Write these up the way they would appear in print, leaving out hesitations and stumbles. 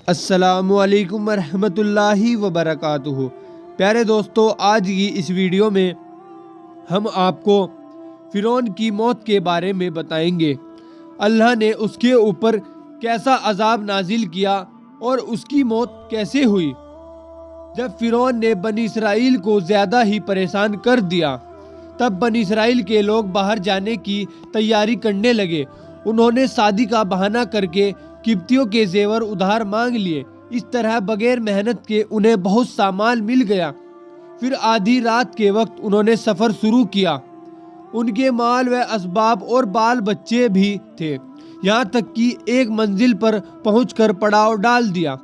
السلام علیکم ورحمۃ اللہ وبرکاتہ۔ پیارے دوستو، آج کی اس ویڈیو میں ہم آپ کو فرعون کی موت کے بارے میں بتائیں گے۔ اللہ نے اس کے اوپر کیسا عذاب نازل کیا اور اس کی موت کیسے ہوئی۔ جب فرعون نے بنی اسرائیل کو زیادہ ہی پریشان کر دیا، تب بنی اسرائیل کے لوگ باہر جانے کی تیاری کرنے لگے۔ انہوں نے شادی کا بہانہ کر کے قبطیوں کے زیور ادھار مانگ لیے۔ اس طرح بغیر محنت کے انہیں بہت سا مال مل گیا۔ پھر آدھی رات کے وقت انہوں نے سفر شروع کیا۔ ان کے مال و اسباب اور بال بچے بھی تھے، یہاں تک کہ ایک منزل پر پہنچ کر پڑاؤ ڈال دیا۔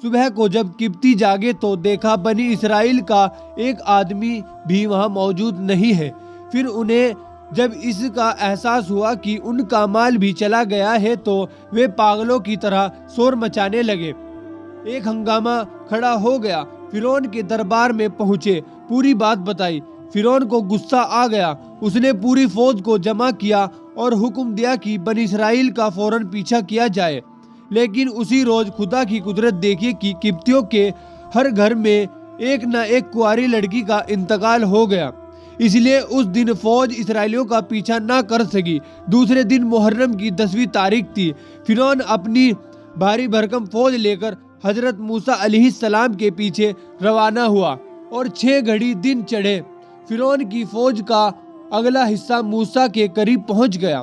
صبح کو جب قبطی جاگے تو دیکھا بنی اسرائیل کا ایک آدمی بھی وہاں موجود نہیں ہے۔ پھر انہیں جب اس کا احساس ہوا کہ ان کا مال بھی چلا گیا ہے تو وہ پاگلوں کی طرح شور مچانے لگے۔ ایک ہنگامہ کھڑا ہو گیا۔ فرعون کے دربار میں پہنچے، پوری بات بتائی۔ فرعون کو غصہ آ گیا۔ اس نے پوری فوج کو جمع کیا اور حکم دیا کہ بنی اسرائیل کا فوراً پیچھا کیا جائے۔ لیکن اسی روز خدا کی قدرت دیکھیے کہ قبطیوں کے ہر گھر میں ایک نہ ایک کنواری لڑکی کا انتقال ہو گیا۔ اس لیے اس دن فوج اسرائیلیوں کا پیچھا نہ کر سکی۔ دوسرے دن محرم کی 10ویں تاریخ تھی۔ فرعون اپنی بھاری بھرکم فوج لے کر حضرت موسیٰ علیہ السلام کے پیچھے روانہ ہوا اور 6 گھڑی دن چڑھے۔ فرعون کی فوج کا اگلا حصہ موسیٰ کے قریب پہنچ گیا۔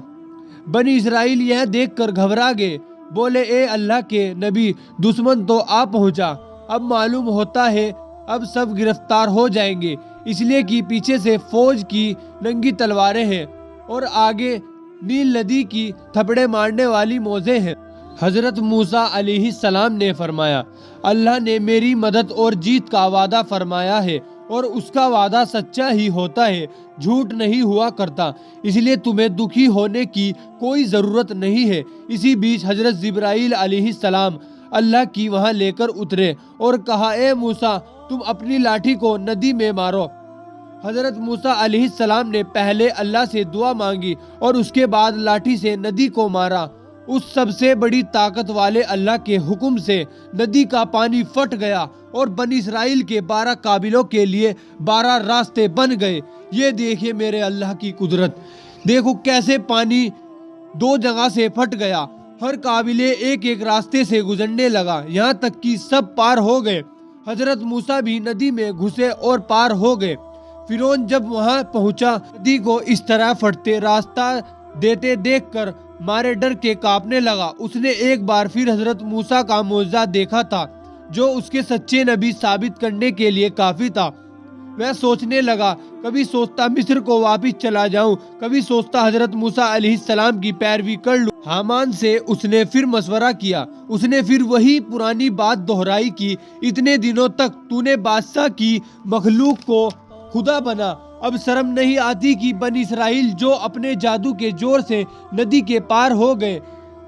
بنی اسرائیل یہ دیکھ کر گھبرا گئے، بولے اے اللہ کے نبی، دشمن تو آ پہنچا۔ اب معلوم ہوتا ہے اب سب گرفتار ہو جائیں گے، اس لیے کہ پیچھے سے فوج کی ننگی تلواریں ہیں اور آگے نیل ندی کی تھپڑے مارنے والی موجیں ہیں۔ حضرت موسیٰ علیہ السلام نے فرمایا، اللہ نے میری مدد اور جیت کا وعدہ فرمایا ہے اور اس کا وعدہ سچا ہی ہوتا ہے، جھوٹ نہیں ہوا کرتا، اس لیے تمہیں دکھی ہونے کی کوئی ضرورت نہیں ہے۔ اسی بیچ حضرت جبرائیل علیہ السلام اللہ کی وہاں لے کر اترے اور کہا، اے موسیٰ، تم اپنی لاٹھی کو ندی میں مارو۔ حضرت موسیٰ علیہ السلام نے پہلے اللہ سے دعا مانگی اور اس کے بعد لاٹھی سے ندی کو مارا۔ اس سب سے بڑی طاقت والے اللہ کے حکم سے ندی کا پانی پھٹ گیا اور بنی اسرائیل کے 12 قبیلوں کے لیے 12 راستے بن گئے۔ یہ دیکھیے میرے اللہ کی قدرت، دیکھو کیسے پانی 2 جگہ سے پھٹ گیا۔ ہر قبیلے ایک ایک راستے سے گزرنے لگا، یہاں تک کہ سب پار ہو گئے۔ حضرت موسیٰ بھی ندی میں گھسے اور پار ہو گئے۔ فرعون جب وہاں پہنچا، ندی کو اس طرح پھٹتے راستہ دیتے دیکھ کر مارے ڈر کے کانپنے لگا۔ اس نے ایک بار پھر حضرت موسیٰ کا معجزہ دیکھا تھا جو اس کے سچے نبی ثابت کرنے کے لیے کافی تھا۔ وہ سوچنے لگا، کبھی سوچتا مصر کو واپس چلا جاؤں، کبھی سوچتا حضرت موسیٰ علیہ السلام کی پیروی کر لوں۔ حامان سے اس نے پھر مشورہ کیا۔ اس نے پھر وہی پرانی بات دہرائی کہ اتنے دنوں تک تو نے بادشاہ کی مخلوق کو خدا بنا، اب شرم نہیں آتی کہ بنی اسرائیل جو اپنے جادو کے زور سے ندی کے پار ہو گئے،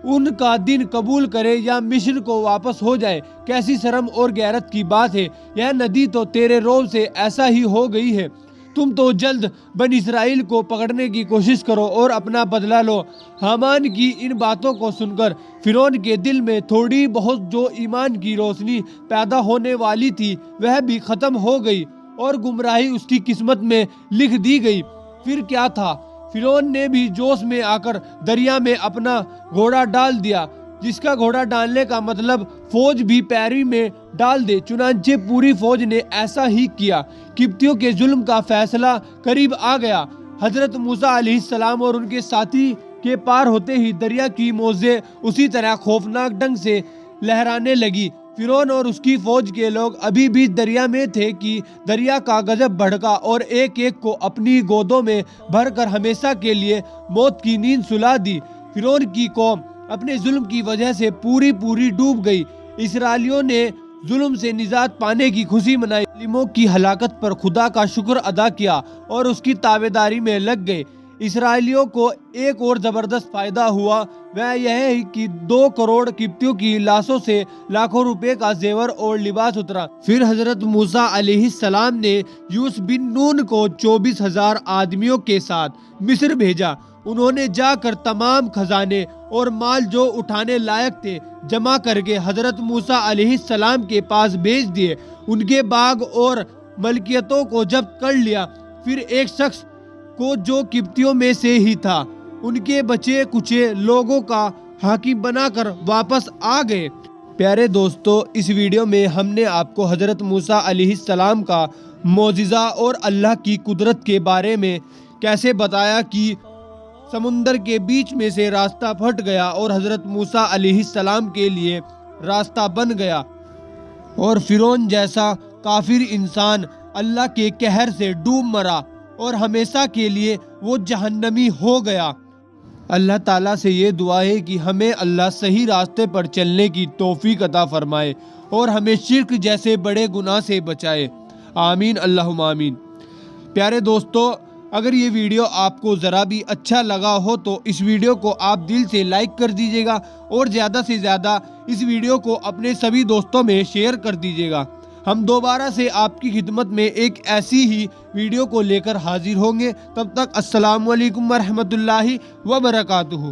ان کا دن قبول کرے یا مصر کو واپس ہو جائے؟ کیسی شرم اور غیرت کی بات ہے! یہ ندی تو تیرے روب سے ایسا ہی ہو گئی ہے۔ تم تو جلد بنی اسرائیل کو پکڑنے کی کوشش کرو اور اپنا بدلہ لو۔ حامان کی ان باتوں کو سن کر فرعون کے دل میں تھوڑی بہت جو ایمان کی روشنی پیدا ہونے والی تھی وہ بھی ختم ہو گئی اور گمراہی اس کی قسمت میں لکھ دی گئی۔ پھر کیا تھا، فرعون نے بھی جوش میں آ کر دریا میں اپنا گھوڑا ڈال دیا، جس کا گھوڑا ڈالنے کا مطلب فوج بھی پیروی میں ڈال دے۔ چنانچہ پوری فوج نے ایسا ہی کیا۔ قبطیوں کے ظلم کا فیصلہ قریب آ گیا۔ حضرت موسیٰ علیہ السلام اور ان کے ساتھی کے پار ہوتے ہی دریا کی موجیں اسی طرح خوفناک ڈھنگ سے لہرانے لگی۔ فرعون اور اس کی فوج کے لوگ ابھی بھی دریا میں تھے کہ دریا کا غضب بھڑکا اور ایک ایک کو اپنی گودوں میں بھر کر ہمیشہ کے لیے موت کی نیند سلا دی۔ فرعون کی قوم اپنے ظلم کی وجہ سے پوری ڈوب گئی۔ اسرائیلیوں نے ظلم سے نجات پانے کی خوشی منائی، ظالموں کی ہلاکت پر خدا کا شکر ادا کیا اور اس کی تابعداری میں لگ گئے۔ اسرائیلیوں کو ایک اور زبردست فائدہ ہوا، وہ یہ ہے کہ 2 کروڑ قبطیوں کی لاشوں سے لاکھوں روپے کا زیور اور لباس اترا۔ پھر حضرت موسیٰ علیہ السلام نے یوشع بن نون کو 24,000 آدمیوں کے ساتھ مصر بھیجا۔ انہوں نے جا کر تمام خزانے اور مال جو اٹھانے لائق تھے جمع کر کے حضرت موسیٰ علیہ السلام کے پاس بھیج دیے۔ ان کے باغ اور ملکیتوں کو ضبط کر لیا۔ پھر ایک شخص کو جو قبطیوں میں سے ہی تھا ان کے بچے کچے لوگوں کا حاکم بنا کر واپس آ گئے۔ پیارے دوستو، اس ویڈیو میں ہم نے آپ کو حضرت موسیٰ علیہ السلام کا معجزہ اور اللہ کی قدرت کے بارے میں کیسے بتایا کہ سمندر کے بیچ میں سے راستہ پھٹ گیا اور حضرت موسیٰ علیہ السلام کے لیے راستہ بن گیا، اور فرعون جیسا کافر انسان اللہ کے قہر سے ڈوب مرا اور ہمیشہ کے لیے وہ جہنمی ہو گیا۔ اللہ تعالیٰ سے یہ دعا ہے کہ ہمیں اللہ صحیح راستے پر چلنے کی توفیق عطا فرمائے اور ہمیں شرک جیسے بڑے گناہ سے بچائے، آمین اللہم آمین۔ پیارے دوستو، اگر یہ ویڈیو آپ کو ذرا بھی اچھا لگا ہو تو اس ویڈیو کو آپ دل سے لائک کر دیجیے گا اور زیادہ سے زیادہ اس ویڈیو کو اپنے سبھی دوستوں میں شیئر کر دیجیے گا۔ ہم دوبارہ سے آپ کی خدمت میں ایک ایسی ہی ویڈیو کو لے کر حاضر ہوں گے۔ تب تک السلام علیکم ورحمۃ اللہ وبرکاتہ۔